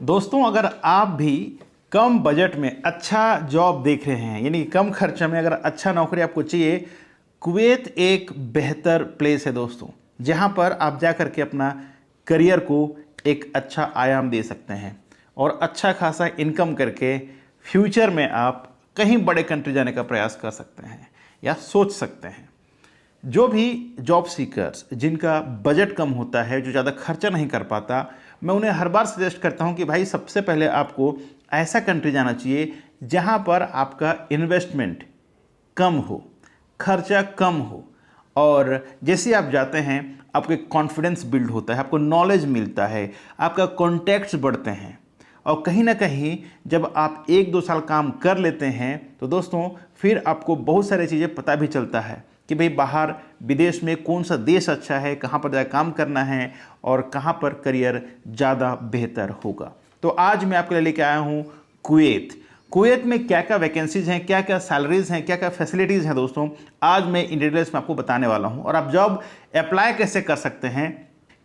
दोस्तों, अगर आप भी कम बजट में अच्छा जॉब देख रहे हैं, यानी कम खर्चे में अगर अच्छा नौकरी आपको चाहिए, कुवैत एक बेहतर प्लेस है दोस्तों, जहां पर आप जा कर के अपना करियर को एक अच्छा आयाम दे सकते हैं और अच्छा खासा इनकम करके फ्यूचर में आप कहीं बड़े कंट्री जाने का प्रयास कर सकते हैं या सोच सकते हैं। जो भी जॉब सीकर्स जिनका बजट कम होता है, जो ज़्यादा खर्चा नहीं कर पाता, मैं उन्हें हर बार सजेस्ट करता हूं कि भाई सबसे पहले आपको ऐसा कंट्री जाना चाहिए जहां पर आपका इन्वेस्टमेंट कम हो, खर्चा कम हो, और जैसे आप जाते हैं आपको एक कॉन्फिडेंस बिल्ड होता है, आपको नॉलेज मिलता है, आपका कॉन्टैक्ट्स बढ़ते हैं, और कहीं ना कहीं जब आप 1-2 साल काम कर लेते हैं तो दोस्तों फिर आपको बहुत सारी चीज़ें पता भी चलता है कि भाई बाहर विदेश में कौन सा देश अच्छा है, कहाँ पर जाकर काम करना है और कहाँ पर करियर ज़्यादा बेहतर होगा। तो आज मैं आपके लिए लेके आया हूँ कुवैत। कुवैत में क्या क्या वैकेंसीज हैं, क्या क्या सैलरीज हैं, क्या क्या फैसिलिटीज़ हैं दोस्तों, आज मैं इन डिटेल्स में आपको बताने वाला हूँ। और आप जॉब अप्लाई कैसे कर सकते हैं,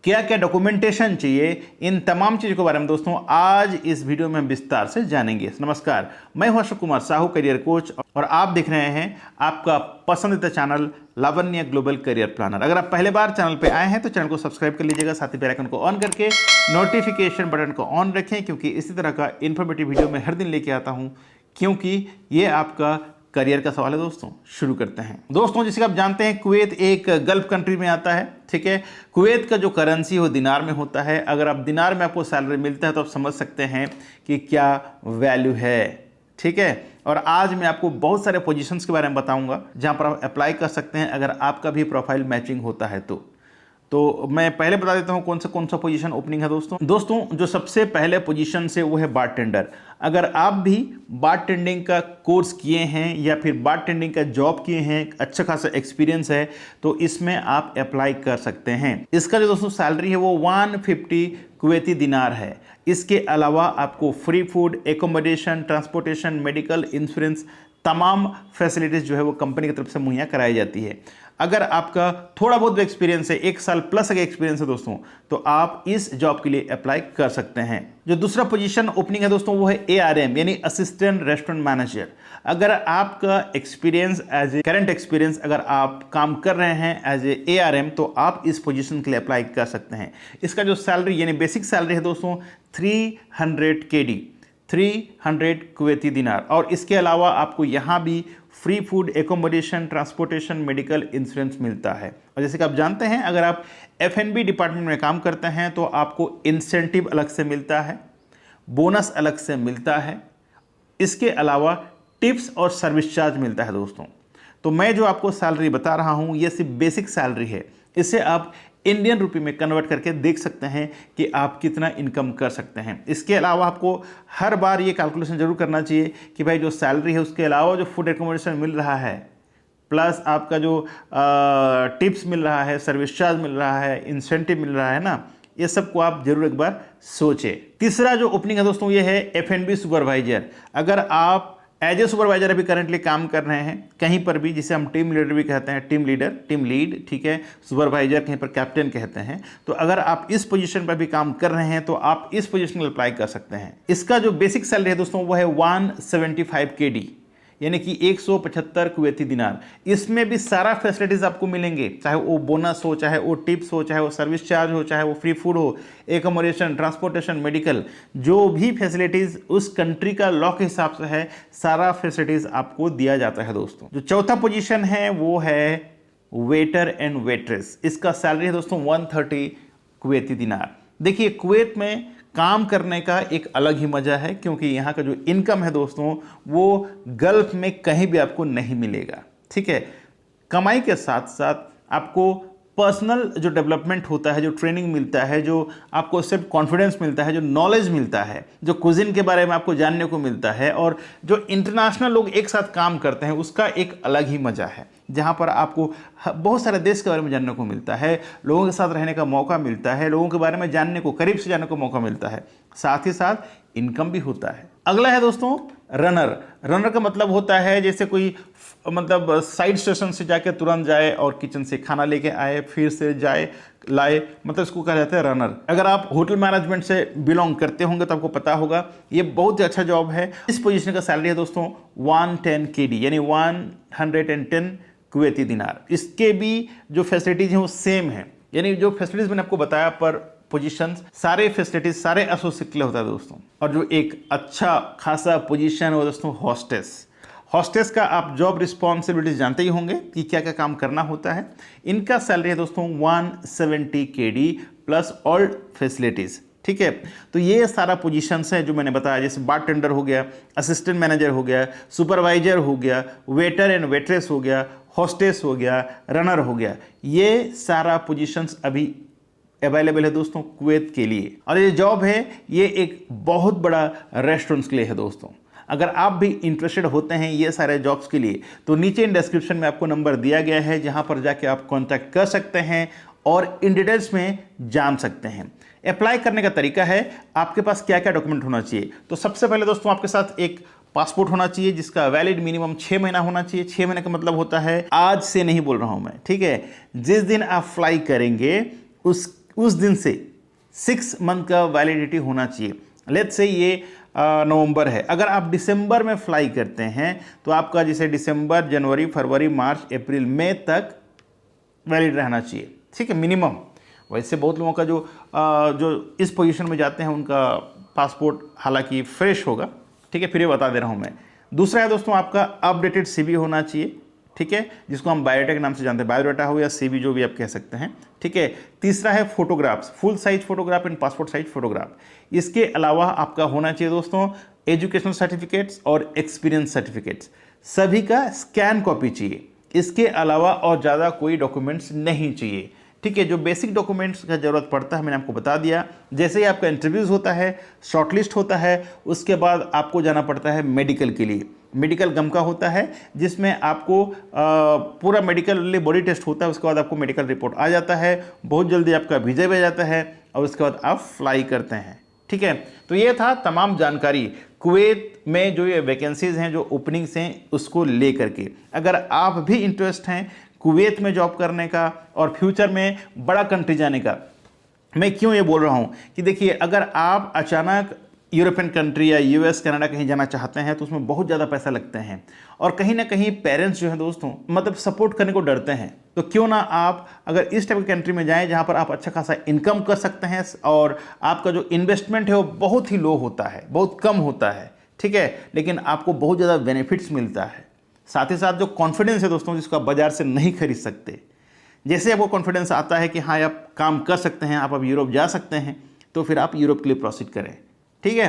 क्या क्या डॉक्यूमेंटेशन चाहिए, इन तमाम चीज़ों के बारे में दोस्तों आज इस वीडियो में हम विस्तार से जानेंगे। नमस्कार, मैं हूं अशोक कुमार साहू, करियर कोच, और आप देख रहे हैं आपका पसंदीदा चैनल लावण्य ग्लोबल करियर प्लानर। अगर आप पहले बार चैनल पे आए हैं तो चैनल को सब्सक्राइब कर लीजिएगा, साथ ही बेल आइकन को ऑन करके नोटिफिकेशन बटन को ऑन रखें, क्योंकि इसी तरह का इन्फॉर्मेटिव वीडियो मैं हर दिन लेके आता हूँ, क्योंकि ये आपका करियर का सवाल है। दोस्तों शुरू करते हैं। दोस्तों, जैसे कि आप जानते हैं कुवैत एक गल्फ कंट्री में आता है, ठीक है। कुवैत का जो करेंसी हो दिनार में होता है। अगर आप दिनार में आपको सैलरी मिलता है तो आप समझ सकते हैं कि क्या वैल्यू है, ठीक है। और आज मैं आपको बहुत सारे पोजीशंस के बारे में बताऊंगा जहां पर आप अप्लाई कर सकते हैं अगर आपका भी प्रोफाइल मैचिंग होता है तो मैं पहले बता देता हूं कौन सा पोजीशन ओपनिंग है दोस्तों जो सबसे पहले पोजीशन से वो है बारटेंडर। अगर आप भी बारटेंडिंग का कोर्स किए हैं या फिर बारटेंडिंग का जॉब किए हैं, अच्छा खासा एक्सपीरियंस है, तो इसमें आप अप्लाई कर सकते हैं। इसका जो दोस्तों सैलरी है वो 150 कुवैती दिनार है। इसके अलावा आपको free food, accommodation, transportation, medical, insurance, तमाम फैसिलिटीज़ जो है वो कंपनी की तरफ से मुहैया कराई जाती है। अगर आपका थोड़ा बहुत भी एक्सपीरियंस है, 1 साल प्लस अगर एक्सपीरियंस है दोस्तों, तो आप इस जॉब के लिए अप्लाई कर सकते हैं। जो दूसरा पोजीशन ओपनिंग है दोस्तों वो है ARM, यानी असिस्टेंट रेस्टोरेंट मैनेजर। अगर आपका experience as a current experience, अगर आप काम कर रहे हैं एज ए ARM, तो आप इस पोजीशन के लिए अप्लाई कर सकते हैं। इसका जो सैलरी यानी बेसिक सैलरी है दोस्तों 300 KD, 300 कुवैती दिनार, और इसके अलावा आपको यहाँ भी free food, accommodation, transportation, medical, insurance मिलता है। और जैसे कि आप जानते हैं अगर आप F&B डिपार्टमेंट में काम करते हैं तो आपको इंसेंटिव अलग से मिलता है, बोनस अलग से मिलता है, इसके अलावा टिप्स और सर्विस चार्ज मिलता है दोस्तों। तो मैं जो आपको सैलरी बता रहा हूँ ये सिर्फ बेसिक सैलरी है। इसे आप इंडियन रुपये में कन्वर्ट करके देख सकते हैं कि आप कितना इनकम कर सकते हैं। इसके अलावा आपको हर बार ये कैलकुलेशन जरूर करना चाहिए कि भाई जो सैलरी है उसके अलावा जो फूड एकोमोडेशन मिल रहा है, प्लस आपका जो टिप्स मिल रहा है, सर्विस चार्ज मिल रहा है, इंसेंटिव मिल रहा है ना, ये सबको आप जरूर एक बार सोचें। तीसरा जो ओपनिंग है दोस्तों ये है F&B सुपरवाइजर। अगर आप एज ए सुपरवाइजर अभी करंटली काम कर रहे हैं कहीं पर भी, जिसे हम टीम लीडर भी कहते हैं, टीम लीडर, टीम लीड, ठीक है, सुपरवाइजर कहीं पर कैप्टन कहते हैं, तो अगर आप इस पोजीशन पर भी काम कर रहे हैं तो आप इस पोजीशन में अप्लाई कर सकते हैं। इसका जो बेसिक सैलरी है दोस्तों वो है 175 KD, यानी कि 175 कुवैती दिनार। इसमें भी सारा फैसिलिटीज आपको मिलेंगे, चाहे वो बोनस हो, चाहे वो टिप्स हो, चाहे वो सर्विस चार्ज हो, चाहे वो फ्री फूड हो, एकोमोडेशन, ट्रांसपोर्टेशन, मेडिकल, जो भी फैसिलिटीज उस कंट्री का लॉ के हिसाब से है, सारा फैसिलिटीज आपको दिया जाता है दोस्तों। जो चौथा पोजीशन है वो है वेटर एंड वेट्रेस। इसका सैलरी है दोस्तों 130 कुवैती दिनार। देखिए कुवैत में काम करने का एक अलग ही मजा है, क्योंकि यहाँ का जो इनकम है दोस्तों वो गल्फ में कहीं भी आपको नहीं मिलेगा, ठीक है। कमाई के साथ साथ आपको पर्सनल जो डेवलपमेंट होता है, जो ट्रेनिंग मिलता है, जो आपको सेल्फ कॉन्फिडेंस मिलता है, जो नॉलेज मिलता है, जो कुजिन के बारे में आपको जानने को मिलता है, और जो इंटरनेशनल लोग एक साथ काम करते हैं उसका एक अलग ही मजा है, जहाँ पर आपको बहुत सारे देश के बारे में जानने को मिलता है, लोगों के साथ रहने का मौका मिलता है, लोगों के बारे में जानने को, करीब से जानने को मौका मिलता है, साथ ही साथ इनकम भी होता है। अगला है दोस्तों रनर। रनर का मतलब होता है जैसे कोई मतलब साइड स्टेशन से जाके तुरंत जाए और किचन से खाना लेके आए, फिर से जाए लाए, मतलब इसको कहा जाता है रनर। अगर आप होटल मैनेजमेंट से बिलोंग करते होंगे तो आपको पता होगा ये बहुत ही अच्छा जॉब है। इस पोजीशन का सैलरी है दोस्तों 110 KD यानी 110 कुवैती दिनार। इसके भी जो फैसिलिटीज हैं वो सेम है, यानी जो फैसिलिटीज मैंने आपको बताया पर पोजीशंस, सारे फैसिलिटीज सारे एसोसिएट के लिए होता है दोस्तों। और जो एक अच्छा खासा पोजीशन है वो दोस्तों हॉस्टेस। हॉस्टेस का आप जॉब रिस्पॉन्सिबिलिटीज जानते ही होंगे कि क्या क्या काम करना होता है। इनका सैलरी है दोस्तों 170 KD प्लस ऑल फैसिलिटीज। ठीक है, तो ये सारा पोजीशंस है जो मैंने बताया, जैसे बारटेंडर हो गया, असिस्टेंट मैनेजर हो गया, सुपरवाइजर हो गया, वेटर एंड वेट्रेस हो गया, हॉस्टेस हो गया, रनर हो गया। ये सारा पोजीशंस अभी अवेलेबल है दोस्तों कुवैत के लिए। और ये जॉब है ये एक बहुत बड़ा रेस्टोरेंट्स के लिए है दोस्तों। अगर आप भी इंटरेस्टेड होते हैं ये सारे जॉब्स के लिए तो नीचे इन डिस्क्रिप्शन में आपको नंबर दिया गया है जहां पर जाके आप कांटेक्ट कर सकते हैं और इन डिटेल्स में जान सकते हैं। अप्लाई करने का तरीका है, आपके पास क्या क्या डॉक्यूमेंट होना चाहिए। तो सबसे पहले दोस्तों आपके साथ एक पासपोर्ट होना चाहिए जिसका वैलिड मिनिमम 6 महीना होना चाहिए। 6 महीने का मतलब होता है, आज से नहीं बोल रहा हूं मैं, ठीक है, जिस दिन आप फ्लाई करेंगे उस दिन से 6 मंथ का वैलिडिटी होना चाहिए। लेट्स से ये नवंबर है, अगर आप दिसंबर में फ्लाई करते हैं तो आपका जैसे दिसंबर, जनवरी, फरवरी, मार्च, अप्रैल, मई तक वैलिड रहना चाहिए। ठीक है, मिनिमम। वैसे बहुत लोगों का जो इस पोजीशन में जाते हैं उनका पासपोर्ट हालांकि फ्रेश होगा। ठीक है, फिर ये बता दे रहा हूँ मैं। दूसरा है दोस्तों आपका अपडेटेड CV होना चाहिए। ठीक है, जिसको हम बायोडाटा के नाम से जानते हैं, बायोडाटा हो या CV जो भी आप कह सकते हैं। ठीक है, तीसरा है photographs, full size photograph and passport size photograph. इसके अलावा आपका होना चाहिए दोस्तों एजुकेशनल सर्टिफिकेट्स और एक्सपीरियंस सर्टिफिकेट्स, सभी का स्कैन कॉपी चाहिए। इसके अलावा और ज़्यादा कोई डॉक्यूमेंट्स नहीं चाहिए। ठीक है, जो बेसिक डॉक्यूमेंट्स का जरूरत पड़ता है मैंने आपको बता दिया। जैसे ही आपका इंटरव्यूज़ होता है, शॉर्टलिस्ट होता है, उसके बाद आपको जाना पड़ता है मेडिकल के लिए। मेडिकल गमका होता है जिसमें आपको पूरा मेडिकल बॉडी टेस्ट होता है, उसके बाद आपको मेडिकल रिपोर्ट आ जाता है, बहुत जल्दी आपका वीज़ा भी आ जाता है और उसके बाद आप फ्लाई करते हैं। ठीक है, तो ये था तमाम जानकारी कुवैत में जो ये वैकेंसीज़ हैं, जो ओपनिंग्स हैं, उसको लेकर के। अगर आप भी इंटरेस्ट हैं कुवैत में जॉब करने का और फ्यूचर में बड़ा कंट्री जाने का, मैं क्यों ये बोल रहा हूँ कि देखिए, अगर आप अचानक यूरोपियन कंट्री या US, कनाडा कहीं जाना चाहते हैं तो उसमें बहुत ज़्यादा पैसा लगते हैं और कहीं ना कहीं पेरेंट्स जो हैं दोस्तों मतलब सपोर्ट करने को डरते हैं। तो क्यों ना आप अगर इस टाइप की कंट्री में जाएं जहां पर आप अच्छा खासा इनकम कर सकते हैं और आपका जो इन्वेस्टमेंट है वो बहुत ही लो होता है, बहुत कम होता है। ठीक है, लेकिन आपको बहुत ज़्यादा बेनिफिट्स मिलता है। साथ ही साथ जो कॉन्फिडेंस है दोस्तों जिसको आप बाजार से नहीं खरीद सकते, जैसे आपको कॉन्फिडेंस आता है कि हाँ आप काम कर सकते हैं, आप अब यूरोप जा सकते हैं, तो फिर आप यूरोप के लिए प्रोसीड करें। ठीक है,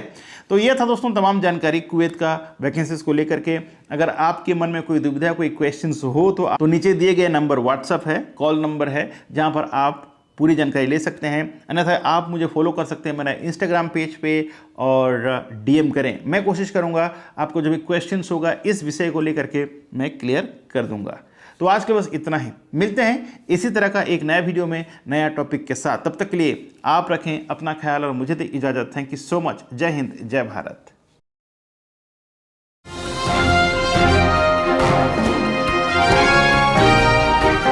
तो ये था दोस्तों तमाम जानकारी कुवैत का वैकेंसीज को लेकर के। अगर आपके मन में कोई दुविधा, कोई क्वेश्चंस हो तो नीचे दिए गए नंबर व्हाट्सअप है, कॉल नंबर है, जहां पर आप पूरी जानकारी ले सकते हैं। अन्यथा आप मुझे फॉलो कर सकते हैं मेरा इंस्टाग्राम पेज पे और DM करें। मैं कोशिश करूंगा आपको जो भी क्वेश्चंस होगा इस विषय को लेकर के मैं क्लियर कर दूंगा। तो आज के बस इतना ही, मिलते हैं इसी तरह का एक नया वीडियो में नया टॉपिक के साथ। तब तक के लिए आप रखें अपना ख्याल और मुझे दे इजाज़त। Thank you so much. जय हिंद, जय भारत।